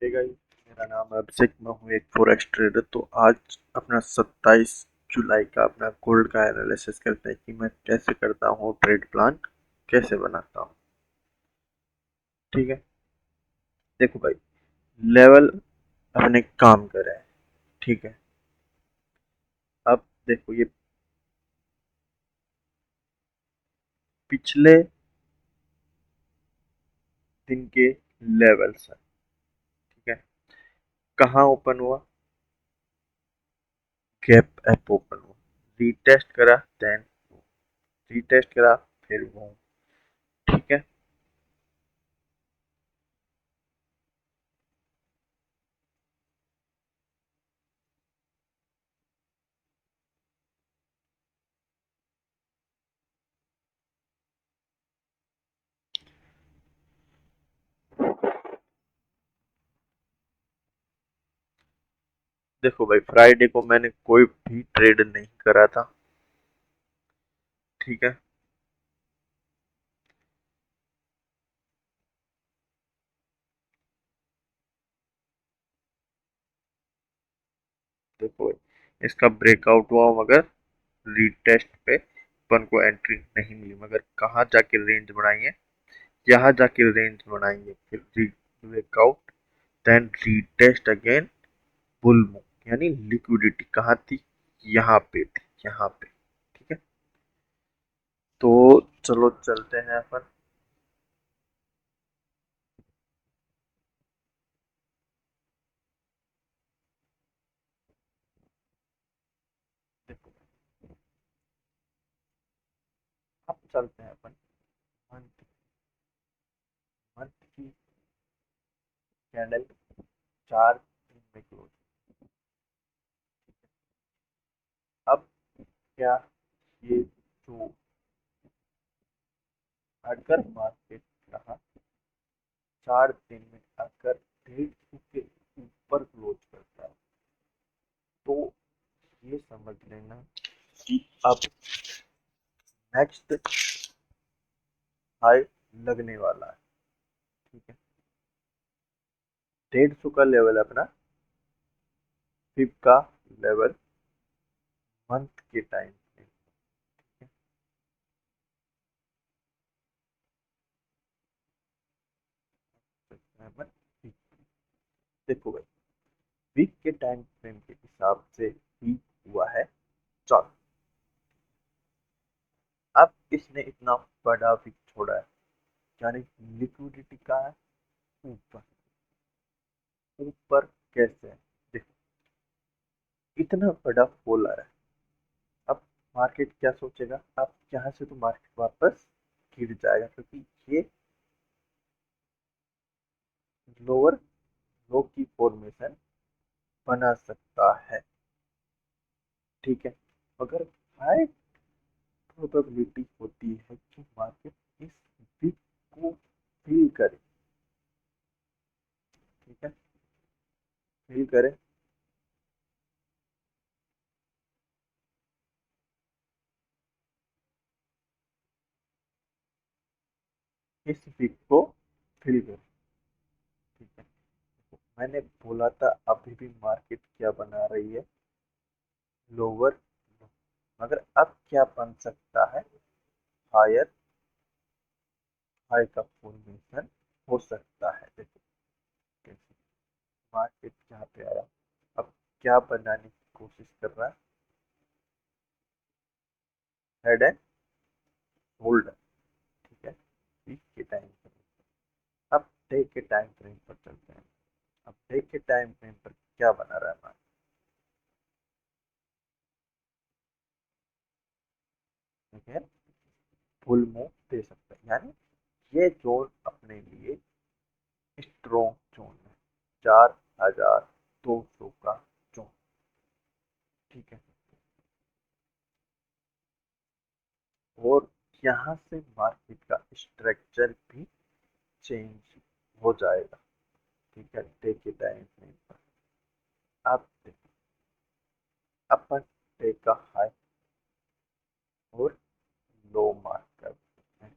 Hey guys, मेरा नाम है अभिषेक। मैं हूँ एक फॉरेक्स ट्रेडर। तो आज अपना 27 जुलाई का अपना गोल्ड का एनालिसिस करते हैं कि मैं कैसे करता हूँ, ट्रेड प्लान कैसे बनाता हूँ। ठीक है, देखो भाई, लेवल अपने काम कर रहे हैं। ठीक है, अब देखो ये पिछले दिन के लेवल्स हैं। ठीक है, कहाँ ओपन हुआ? गैप ऐप ओपन हुआ, रीटेस्ट करा, देन रीटेस्ट करा, फिर वो। ठीक है, देखो भाई, फ्राइडे को मैंने कोई भी ट्रेड नहीं करा था। ठीक है, देखो इसका ब्रेकआउट हुआ मगर रीटेस्ट पे अपन को एंट्री नहीं मिली, मगर कहाँ जाके रेंज बनाई है? यहाँ जाके रेंज बनाई है, फिर breakout, then retest again, bull move. यानी लिक्विडिटी कहाँ थी? यहाँ पे थी, यहाँ पे। ठीक है, तो चलो चलते हैं अपन। देखो, अब चलते हैं अपन मंथ मंथ की कैंडल 4 दिन में क्लोज। अब क्या ये जो, अगर मार्केट रहा 4 दिन में अगर 150 के ऊपर क्लोज करता है, तो ये समझ लेना कि अब नेक्स्ट हाई लगने वाला है। ठीक है, 150 का लेवल अपना फिफ्थ का लेवल मंथ के टाइम पे। देखो भाई, वीक के टाइम फ्रेम के हिसाब से वीक हुआ है 4। अब इसने इतना बड़ा वीक छोड़ा है, यानी लिक्विडिटी का है ऊपर। ऊपर कैसे है? देखो, इतना बड़ा फॉल आ रहा है। अब मार्केट क्या सोचेगा? अब यहाँ से तो मार्केट वापस गिर जाएगा, क्योंकि ये लोअर लो की फॉर्मेशन बना सकता है। ठीक है, मगर हाई प्रोबेबिलिटी होती है कि मार्केट इस वीक को फील करे। ठीक है, फील करे, इस वीक को फील करे। ठीक है, तो मैंने बोला था अभी भी मार्केट क्या बना रही है? लोअर। मगर अब क्या बन सकता है? हायर हाई का फॉर्मेशन हो सकता है। देखो कैसे मार्केट यहाँ पे आया, अब क्या बनाने की कोशिश कर रहा है? Head and holder. ठीक है, वीक के टाइम फ्रेम। अब डे के टाइम फ्रेम पर चलते हैं। अब डे के टाइम फ्रेम पर क्या बना रहा है मार्केट? ठीक है, फुल मूव दे सकता है, यानी ये जोन अपने लिए स्ट्रॉन्ग जोन है, 4200 का जोन। ठीक है, और यहाँ से मार्केट का स्ट्रक्चर भी चेंज हो जाएगा। ठीक है, डे के टाइम फ्रेम पर आप देखो, अपन डे का हाई और लो मार्क करते हैं।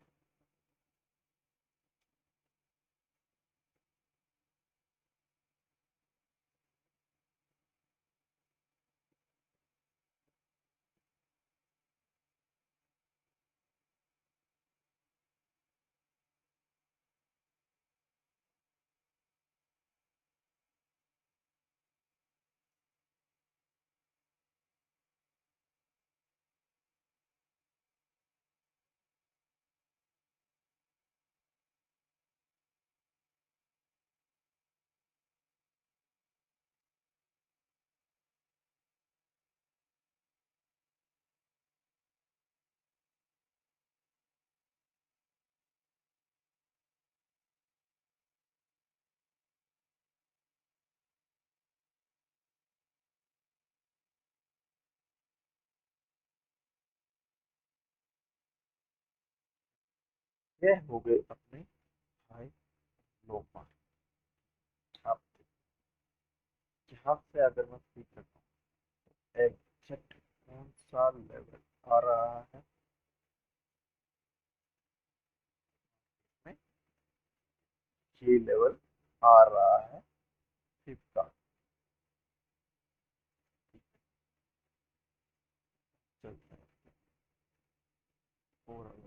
ये हो गए अपने हाई लो मार्क। आप यहाँ से अगर मैं क्लिक करता हूँ एग्जैक्ट कौन सा लेवल आ रहा है में, ये लेवल आ रहा है फ्लिपकार्ट। चलते हैं और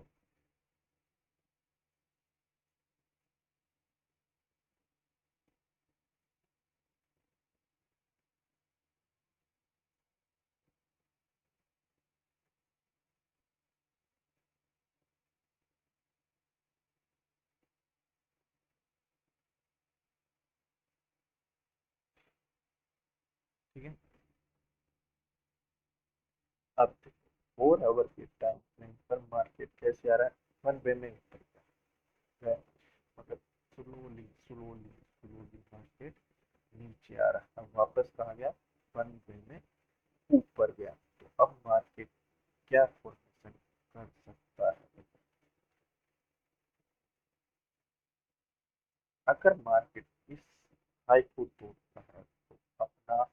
ठीक है। अब देखो 4 आवर के टाइम फ्रेम पर मार्केट कैसे आ रहा है, वन वे में ऊपर जा रहा है, मगर स्लोली स्लोली स्लोली मार्केट नीचे आ रहा है। अब वापस कहा गया, वन वे में ऊपर गया। तो अब मार्केट क्या फॉर्मेशन कर सकता है, अगर मार्केट इस हाई को तोड़ता है तो अपना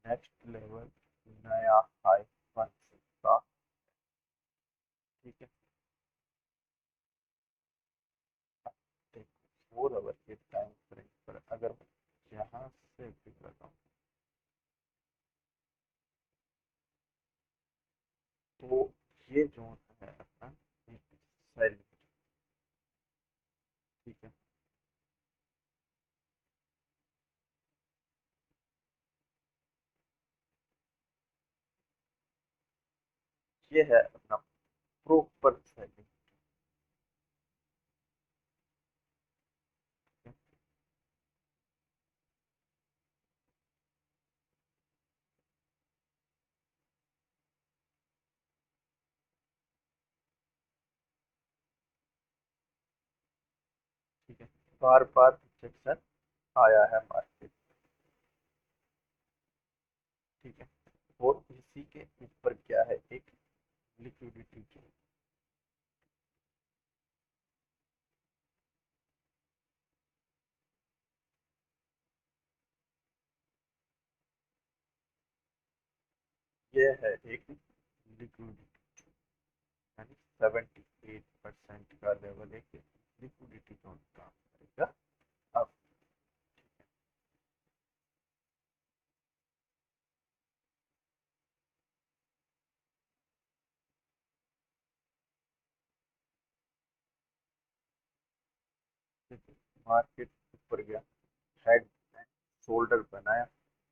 नेक्स्ट लेवल नया हाई बन सकता। ठीक है। देखो 4 आवर के टाइम फ्रेम पर अगर यहाँ से पिक लगाऊं तो ये जोन है अपना सेल। ठीक है। ये है अपना प्रॉपर सेलिंग। ठीक है। बार बार रिजेक्शन आया है मार्केट। ठीक है। और इसी के ऊपर क्या है, एक लिक्विडिटी की। ये है एक लिक्विडिटी, यानी 78% का लेवल एक लिक्विडिटी जोन काम करेगा। अब देखिए मार्केट ऊपर गया, हेड एंड शोल्डर बनाया।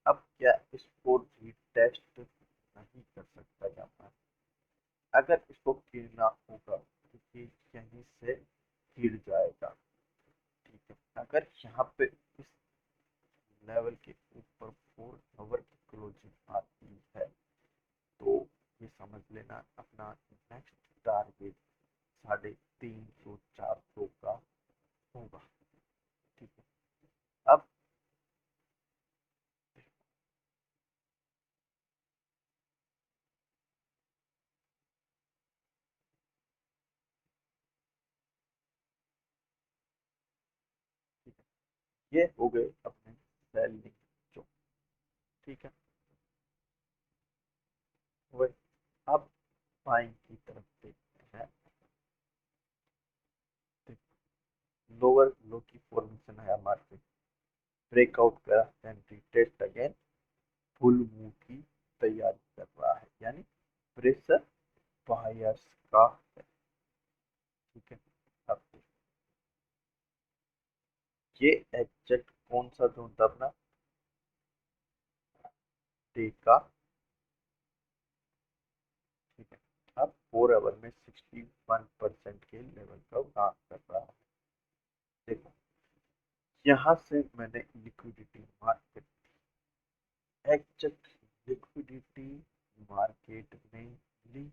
अब क्या इसको रीटेस्ट नहीं कर सकता जाता, अगर इसको गिरना होगा तो ये यहीं से गिर जाएगा। ठीक है। अगर यहाँ पे इस लेवल के ऊपर 4 आवर की क्लोजिंग आती है तो ये समझ लेना अपना नेक्स्ट टारगेट 350 400 का होगा। ठीक है। अब ठीक है, ये हो गए अपने सेलिंग जो। ठीक है। वही अब बाइंग की तरफ देखते हैं। लोअर लो की फॉर्मेशन है मार्केट, ब्रेकआउट करा then retest again, full move की तैयारी कर रहा है, यानी प्रेशर बायर्स का है। ठीक है। अब ये एग्जैक्ट कौन सा जोन था अपना, डे का। ठीक है। अब 4 आवर में 61% के लेवल का काम कर रहा है। देखो यहाँ से मैंने liquidity market, exact liquidity market में ली,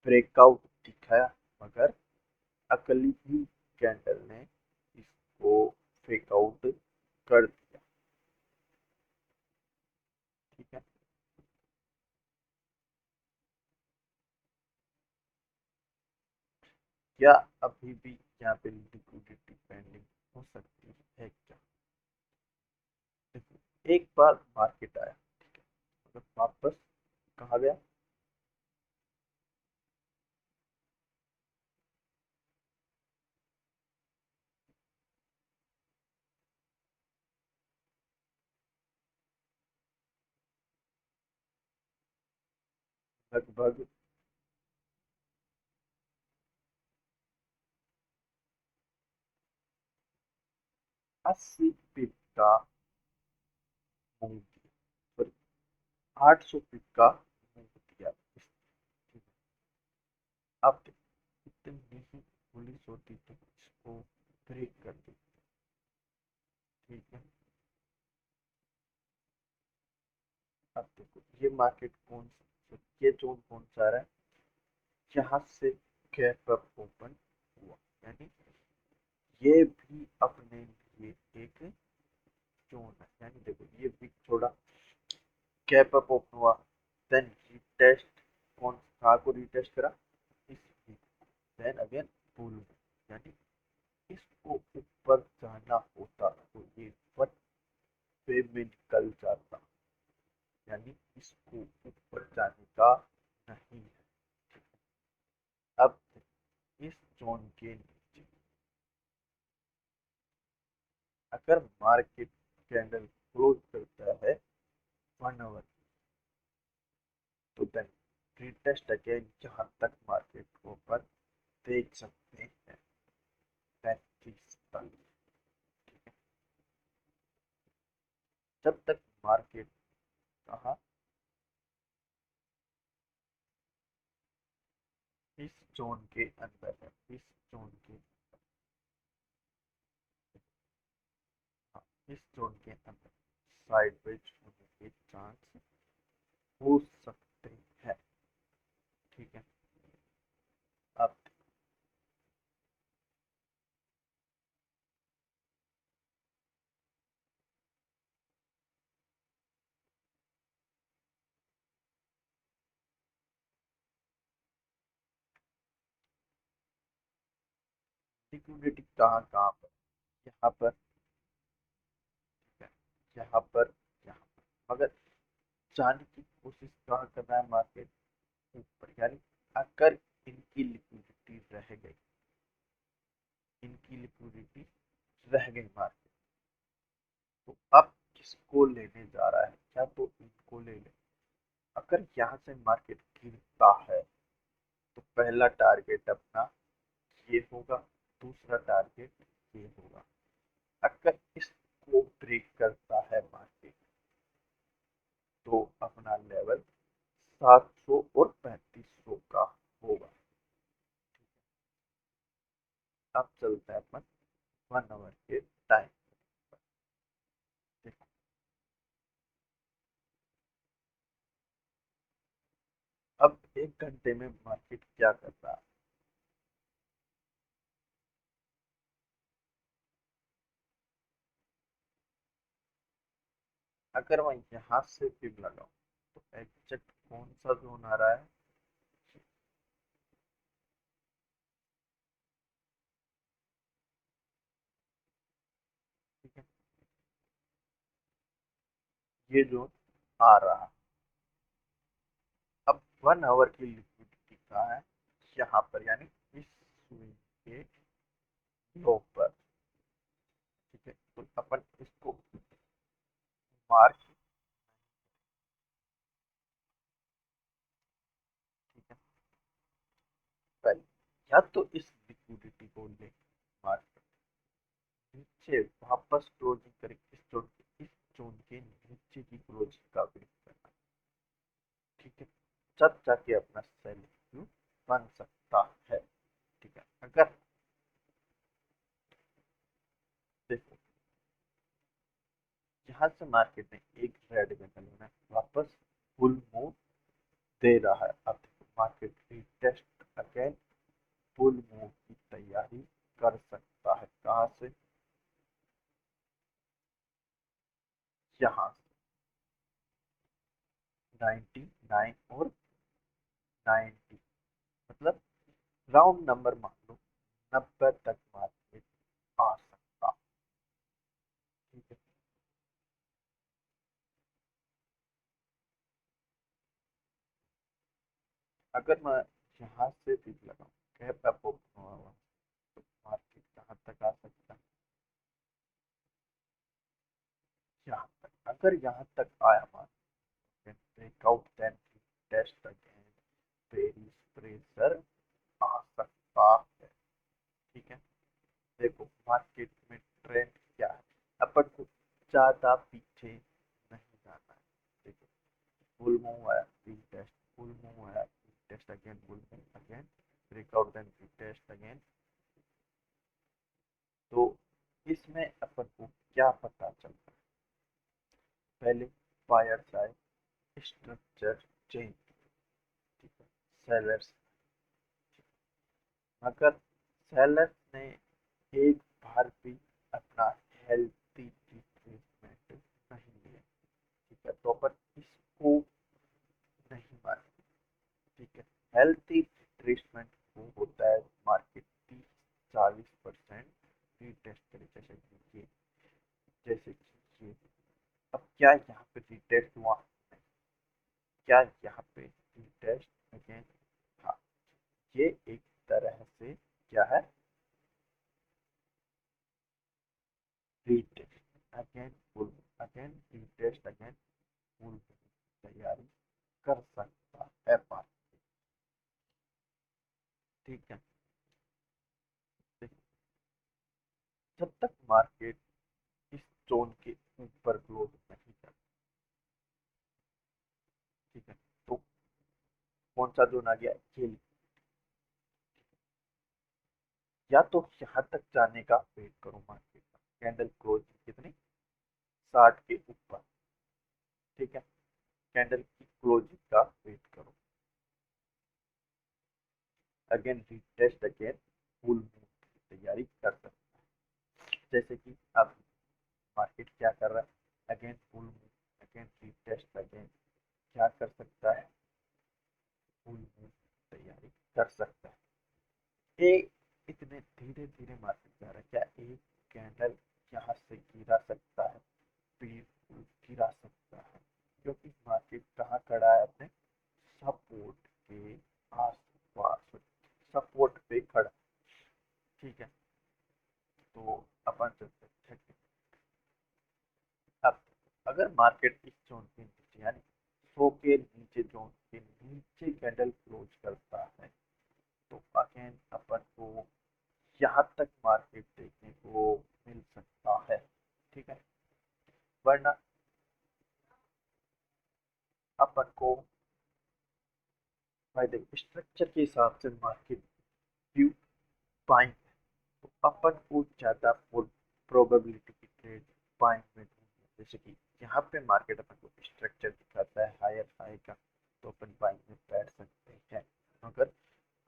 ब्रेकआउट दिखाया, मगर अगली ही कैंडल ने इसको फेक आउट कर दिया। ठीक है। क्या अभी भी यहाँ पे लिक्विडिटी पेंडिंग हो सकती है क्या? देखो, एक बार मार्केट आया, ठीक है, मतलब वापस कहाँ गया? लगभग 80 पिप का मूव दिया, सॉरी 800 पिप का मूव दिया। अब देखो, इतनी ही पुलिस होती तो इसको ब्रेक कर दी, ठीक है। अब देखो ये मार्केट ये जोन कौन सा रहा है, जहां से गैप अप ओपन हुआ, यानी ये भी अपने लिए एक जोन है। यानी देखो ये भी थोड़ा गैप अप ओपन हुआ, देन रीटेस्ट, कौन कहाँ को रीटेस्ट करा, इस देन अगेन पुल, यानी इसको ऊपर जाना होता तो ये वन वे में निकल जाता, यानी इसको ऊपर जाने का नहीं है। अब इस जोन के नीचे अगर मार्केट कैंडल क्लोज करता है 1 आवर, तो देन रीटेस्ट अगेन जहां तक मार्केट को ऊपर देख सकते हैं 35 तक, जब तक मार्केट कहा इस जोन के अंदर है, इस जोन के, हाँ, इस जोन के अंदर साइडवेज होने के चांस हो सकते हैं, ठीक है। अब लिक्विडिटी कहाँ कहाँ पर, यहाँ पर, ठीक है, यहाँ पर, यहाँ पर, मगर जाने की कोशिश कहाँ कर रहा है मार्केट, ऊपर, यानी अगर इनकी लिक्विडिटी रह गई, इनकी लिक्विडिटी रह गई मार्केट, तो अब किसको लेने जा रहा है, क्या तो इनको ले ले। अगर यहाँ से मार्केट गिरता है तो पहला टारगेट अपना ये होगा, दूसरा टारगेट ये होगा। अगर इसको ब्रेक करता है मार्केट तो अपना लेवल 700 और 3500 का होगा। अब चलते हैं अपन 1 आवर के टाइम। देखो अब 1 घंटे में मार्केट क्या कर रहा है, अगर मैं यहाँ से पिन लगाऊं तो एग्जैक्ट कौन सा जोन आ रहा है, ठीक है, ये जोन आ रहा है। अब 1 आवर की लिक्विडिटी कहाँ है, यहाँ पर, यानी इस स्विंग के लो पर, ठीक है, तो अपन इसको मार्क, ठीक है, पहले या तो इस लिक्विडिटी को ले मार्केट नीचे वापस क्लोजिंग करें, इस जोन के नीचे की क्लोजिंग का वेट करना, ठीक है, तब जाके अपना सेल बन सकता है, ठीक है। अगर देखो यहाँ से मार्केट ने एक रेड कैंडल में वापस फुल मूव दे रहा है, अब देखो market retest again full move की तैयारी कर सकता है, कहाँ से, यहाँ से 99 और 90, मतलब राउंड नंबर मान लो 90 तक मार्केट आ सकता। ठीक है। अगर मैं यहाँ से भी लगाऊं कैप अप ओपन हुआ हुआ, तो मार्केट कहाँ तक आ सकता है? यहाँ तक। अगर यहाँ तक आया market breakout then test again bearish pressure आ सकता है। ठीक है। देखो मार्केट में ट्रेंड क्या है, अपन को ज्यादा पीछे नहीं जाना है। देखो बुल मूव आया, टेस्ट, बुल मूव आया, test again, bull move again, breakout then test again. तो इसमें अपन को क्या पता चलता है? पहले बायर्स आए, स्ट्रक्चर चेंज, ठीक है, सेलर्स। अगर सेलर्स ने एक बार भी अपना हेल्थी ट्रीटमेंट नहीं लिया, ठीक है, तो अपन इसको नहीं माने। ठीक है। हेल्थी ट्रीटमेंट वो होता है मार्केट 30-40% रीटेस्ट तरीके से कीजिए। जैसे कि अब क्या यहाँ पे रीटेस्ट हुआ? क्या यहाँ पे रीटेस्ट अगेन? हाँ, ये एक तरह से क्या है, retest again full, again retest again full तैयारी कर सकता है मार्केट। ठीक है। जब तक मार्केट इस जोन के ऊपर क्लोज नहीं कर, ठीक है, तो कौन सा जोन आ गया? ये। या तो यहाँ तक जाने का वेट करो मार्केट का, कैंडल क्लोज कितनी, 60 के ऊपर। ठीक है। कैंडल की क्लोजिंग का वेट करो, again retest again full move की तैयारी कर सकते हैं। जैसे कि अब मार्केट क्या कर रहा है, again full move, again retest again, क्या कर सकता है? फुल मूव तैयारी कर सकता है। ये इतने धीरे धीरे मार्केट जा रहा है, क्या एक कैंडल यहाँ से गिरा सकता है? बिल्कुल गिरा सकता है, क्योंकि मार्केट कहाँ खड़ा है? अपने सपोर्ट के आसपास, सपोर्ट पे खड़ा। ठीक है। तो अपन चलते हैं। अब अगर मार्केट इस जोन के नीचे, यानी 100 के नीचे, जोन के नीचे कैंडल क्लोज करता है, तो अगेन अपन को यहाँ तक मार्केट देखने को मिल सकता है। ठीक है। वरना अपन को भाई देखो स्ट्रक्चर के हिसाब से मार्केट व्यू बाइंग है, तो अपन को ज्यादा प्रोबेबिलिटी की ट्रेड बाइंग में ढूंढनी है। जैसे कि यहाँ पे मार्केट अपन को स्ट्रक्चर दिखाता है हायर हाई का, तो अपन बाइंग में बैठ सकते हैं, अगर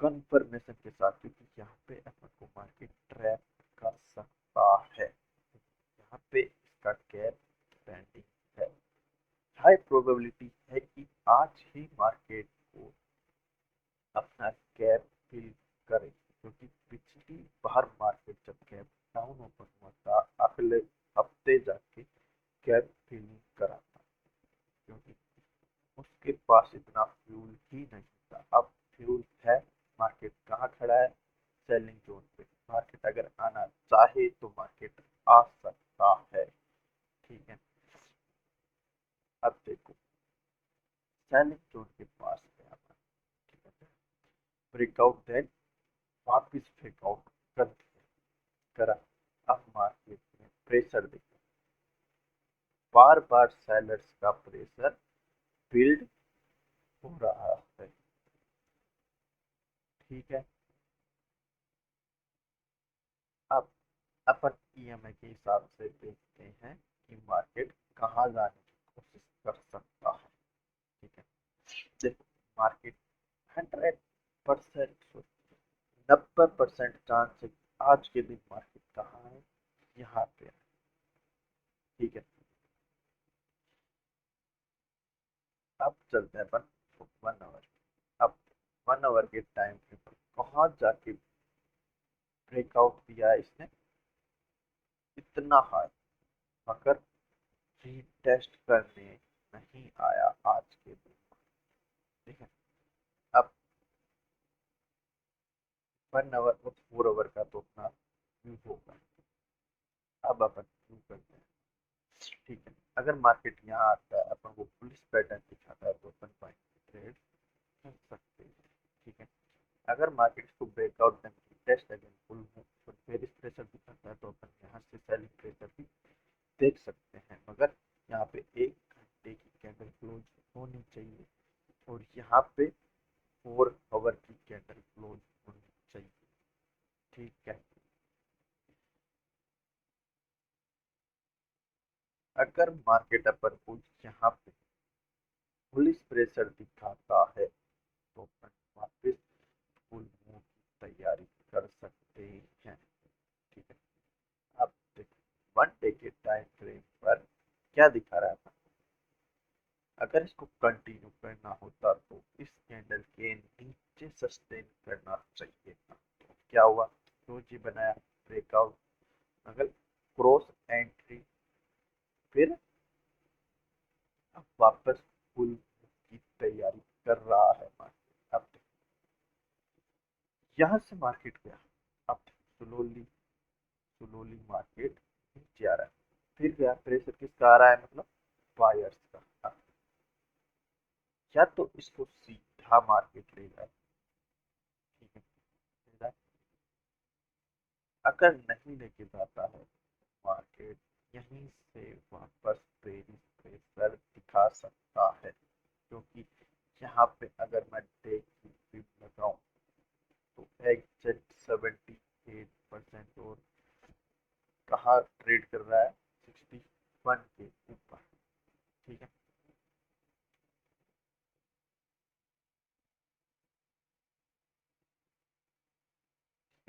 कंफर्मेशन के साथ, क्योंकि यहाँ पे अपन को मार्केट ट्रैप कर सकता है। यहाँ पे इसका गैप पेंडिंग है, हाई प्रोबेबिलिटी है कि आज ही मार्केट को अपना गैप फिल करे, क्योंकि पिछली बार मार्केट जब गैप डाउन ओपन हुआ था, अगले हफ्ते जाके गैप फिलिंग करा था, क्योंकि उसके पास इतना फ्यूल ही नहीं था। अब फ्यूल है, मार्केट कहाँ खड़ा है? सेलिंग जोन पे। मार्केट अगर आना चाहे तो मार्केट आ सकता है। ठीक है। अब देखो सेलिंग जोन के पास गया, ठीक है, ब्रेकआउट देन वापिस ब्रेकआउट कर दिया, करा। अब मार्केट में प्रेशर देखो, बार बार सेलर्स का प्रेशर बिल्ड हो रहा है। ठीक है। अब अपन ईएमआई के हिसाब से देखते हैं कि मार्केट कहाँ जाने की कोशिश कर सकता है। ठीक है। देखो मार्केट 100%, 90% चांस है कि आज के दिन मार्केट कहाँ है? यहाँ पे है। ठीक है। अब चलते हैं अपन 1 आवर। अब 1 आवर के टाइम फ्रेम पर कहाँ जाके ब्रेकआउट दिया है इसने इतना हाई, मगर रीटेस्ट करने नहीं आया आज के दिन। ठीक है, अब 1 आवर और 4 आवर का तो अपना व्यू होगा। अब अपन व्यू करते हैं। ठीक है, अगर मार्केट यहाँ आता है, अपन को पुलिस पैटर्न दिखाता है, तो अपन बाइंग ट्रेड कर सकते हैं। ठीक है, अगर मार्केट इसको breakout then test again full और फिर इस प्रेशर दिखाता है, तो अपन यहाँ से सेलिंग प्रेशर भी देख सकते हैं, मगर यहाँ पे 1 घंटे की कैंडल क्लोज होनी चाहिए और यहाँ पे 4 आवर की कैंडल क्लोज होनी चाहिए। ठीक है, अगर मार्केट अपन को यहाँ पे पुलिस प्रेशर दिखाता है, तो अपन वापस फुल मूव की तैयारी कर सकते हैं। ठीक है, अब देखो 1 डे के टाइम फ्रेम पर क्या दिखा रहा है। अगर इसको कंटिन्यू करना होता तो इस कैंडल के नीचे सस्टेन करना चाहिए था। तो क्या हुआ, तो जी बनाया ब्रेकआउट, अगर क्रॉस एंट्री, फिर अब वापस फुल की तैयारी कर रहा है मार्केट। अब यहाँ से मार्केट गया, अब स्लोली स्लोली मार्केट नीचे आ रहा है, फिर गया प्रेशर किसका आ रहा है, मतलब बायर्स का। अब या तो इसको सीधा मार्केट ले जाए, ठीक है, ले जाए। अगर नहीं लेके जाता है मार्केट, यहीं से वापस बेरिश प्रेशर दिखा सकता है, क्योंकि यहाँ पे अगर मैं डे की विप लगाऊं तो एग्जैक्ट 78% और कहाँ ट्रेड कर रहा है, 61 के ऊपर। ठीक है,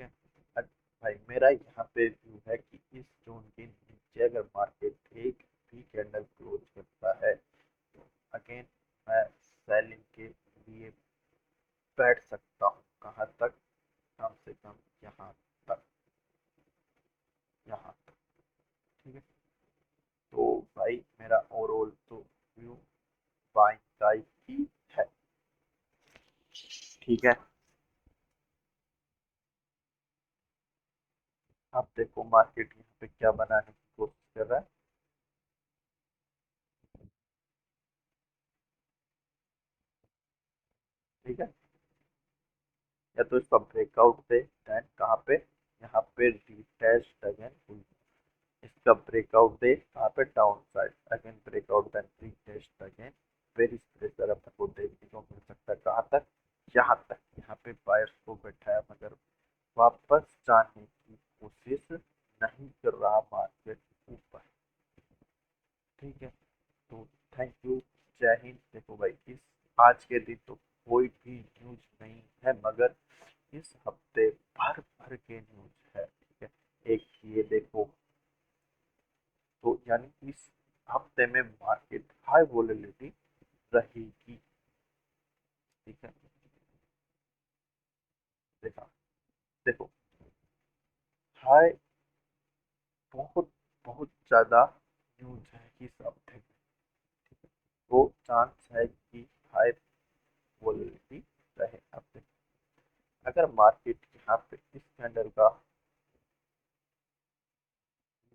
ठीक है। अब भाई मेरा यहाँ पे व्यू है कि इस जोन के नीचे अगर मार्केट एक भी कैंडल क्लोज करता है, तो अगेन मैं सेलिंग के लिए बैठ सकता हूँ। कहाँ तक, कम से कम यहाँ तक, यहाँ तक। ठीक है, तो भाई मेरा ओवरऑल तो व्यू बाइंग का ही है। ठीक है, अब देखो मार्केट यहाँ पे क्या बनाने की कोशिश कर रहा है। ठीक है, या तो इसका ब्रेकआउट दे, देन कहाँ पे, यहाँ पे रीटेस्ट अगेन, इसका ब्रेकआउट दे कहाँ पे, down side, again breakout then retest again, फिर इस प्रेशर अपन को देखने को मिल सकता है कहाँ तक, यहाँ तक। यहाँ पे बायर्स को बैठा है, मगर वापस जाने की कोशिश नहीं कर रहा मार्केट ऊपर। ठीक है, तो थैंक यू, जय हिंद। देखो भाई, इस आज के दिन तो कोई भी न्यूज नहीं है, मगर इस हफ्ते भर भर के न्यूज है। ठीक है, एक ये देखो, तो यानी इस हफ्ते में मार्केट हाई वोलेटिलिटी रहेगी। ठीक है, देखा, देखो हाई, बहुत बहुत ज्यादा न्यूज है इस हफ्ते में। वो चांस है कि हाई वोलेटिलिटी रहे। अब देखो, अगर मार्केट यहाँ पे इस कैंडल का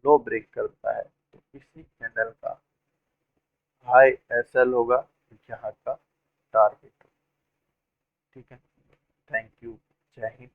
लो ब्रेक करता है, तो इसी कैंडल का हाई एसएल होगा, यहाँ का टारगेट। ठीक है, थैंक यू, जय हिंद।